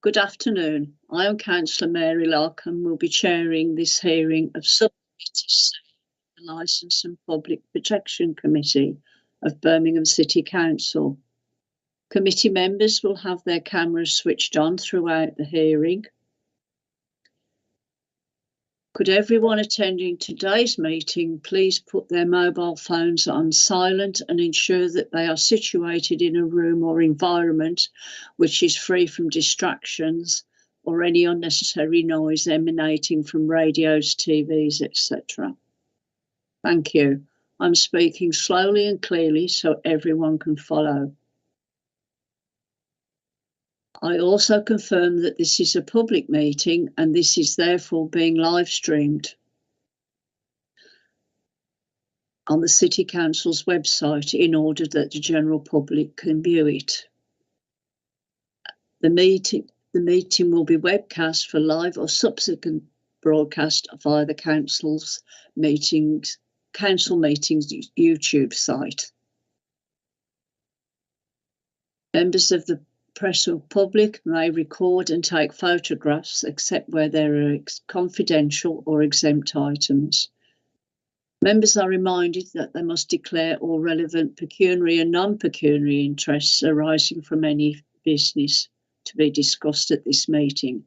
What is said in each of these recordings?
Good afternoon. I am Councillor Mary Locke and will be chairing this hearing of Subcommittee C, the Licence and Public Protection Committee of Birmingham City Council. Committee members will have their cameras switched on throughout the hearing. Could everyone attending today's meeting please put their mobile phones on silent and ensure that they are situated in a room or environment which is free from distractions or any unnecessary noise emanating from radios, TVs, etc. Thank you. I'm speaking slowly and clearly so everyone can follow. I also confirm that this is a public meeting and this is therefore being live streamed on the City Council's website in order that the general public can view it. The meeting will be webcast for live or subsequent broadcast via the council meetings YouTube site. Members of the press or public may record and take photographs except where there are confidential or exempt items. Members are reminded that they must declare all relevant pecuniary and non-pecuniary interests arising from any business to be discussed at this meeting.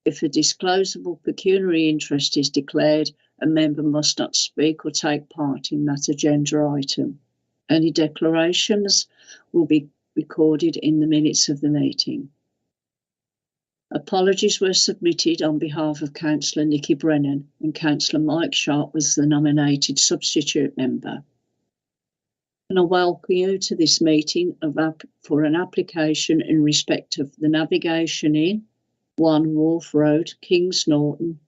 If a disclosable pecuniary interest is declared, a member must not speak or take part in that agenda item. Any declarations will be recorded in the minutes of the meeting. Apologies were submitted on behalf of Councillor Nicky Brennan and Councillor Mike Sharp was the nominated substitute member. And I welcome you to this meeting for an application in respect of the navigation in 1 Wharf Road, Kings Norton,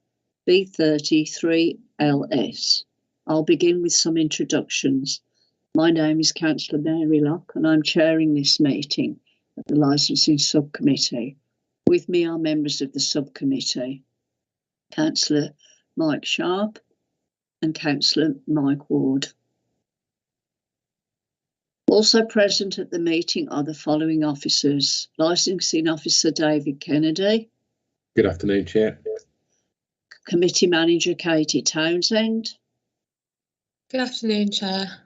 B33 LS. I'll begin with some introductions. My name is Councillor Mary Locke and I'm chairing this meeting of the Licensing Subcommittee. With me are members of the subcommittee, Councillor Mike Sharp and Councillor Mike Ward. Also present at the meeting are the following officers: Licensing Officer David Kennedy. Good afternoon, Chair. Committee Manager Katie Townsend. Good afternoon, Chair.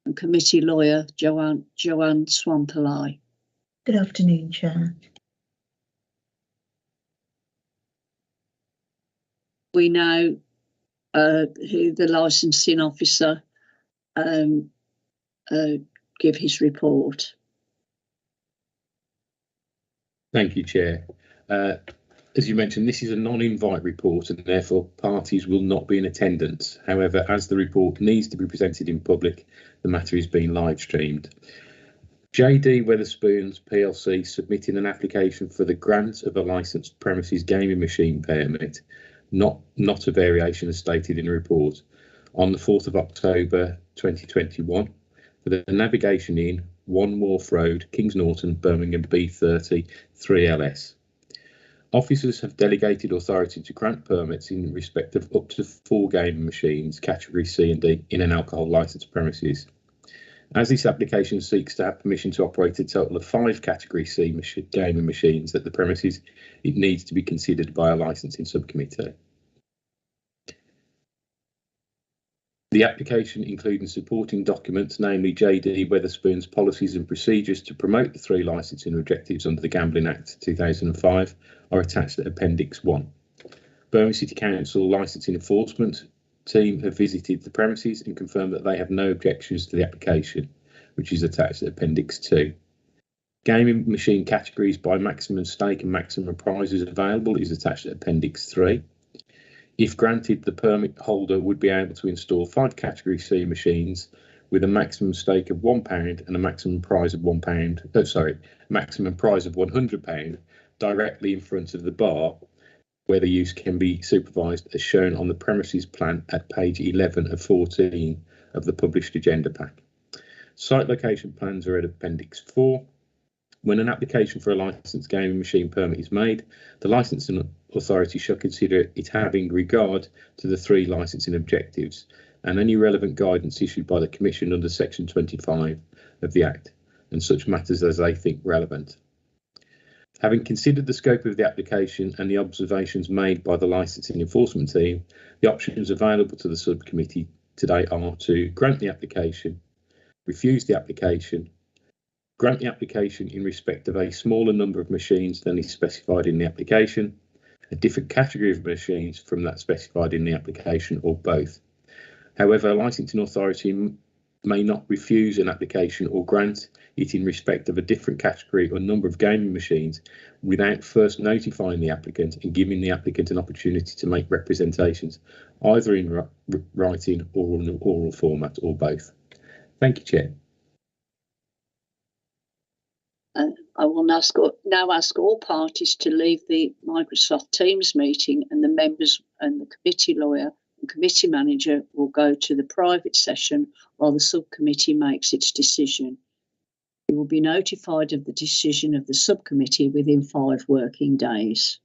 And Committee Lawyer Joanne Swampalai. Good afternoon, Chair. We now who the licensing officer give his report. Thank you, Chair. As you mentioned, this is a non-invite report and therefore parties will not be in attendance. However, as the report needs to be presented in public, the matter is being live streamed. JD Wetherspoons plc submitting an application for the grant of a licensed premises gaming machine permit, not a variation as stated in the report, on the 4th of October 2021 for the navigation in 1 Wharf Road, Kings Norton, Birmingham B30 3LS. Officers have delegated authority to grant permits in respect of up to 4 gaming machines, category C and D, in an alcohol licensed premises. As this application seeks to have permission to operate a total of 5 category C gaming machines at the premises, it needs to be considered by a licensing subcommittee. The application, including supporting documents, namely JD Wetherspoon's policies and procedures to promote the 3 licensing objectives under the Gambling Act 2005, are attached to Appendix 1. Birmingham City Council Licensing Enforcement team have visited the premises and confirmed that they have no objections to the application, which is attached to Appendix 2. Gaming machine categories by maximum stake and maximum prizes available is attached to Appendix 3. If granted, the permit holder would be able to install 5 category C machines with a maximum stake of £1 and a maximum prize of maximum prize of £100 directly in front of the bar, where the use can be supervised as shown on the premises plan at page 11 of 14 of the published agenda pack. Site location plans are at Appendix 4. When an application for a licensed gaming machine permit is made, the licensing authority shall consider it having regard to the 3 licensing objectives and any relevant guidance issued by the Commission under Section 25 of the Act and such matters as they think relevant. Having considered the scope of the application and the observations made by the licensing enforcement team, the options available to the subcommittee today are to grant the application, refuse the application, grant the application in respect of a smaller number of machines than is specified in the application, a different category of machines from that specified in the application, or both. However, a licensing authority may not refuse an application or grant it in respect of a different category or number of gaming machines without first notifying the applicant and giving the applicant an opportunity to make representations, either in writing or in an oral format, or both. Thank you, Chair. I will now ask all parties to leave the Microsoft Teams meeting, and the members and the committee lawyer and committee manager will go to the private session while the subcommittee makes its decision. You will be notified of the decision of the subcommittee within 5 working days.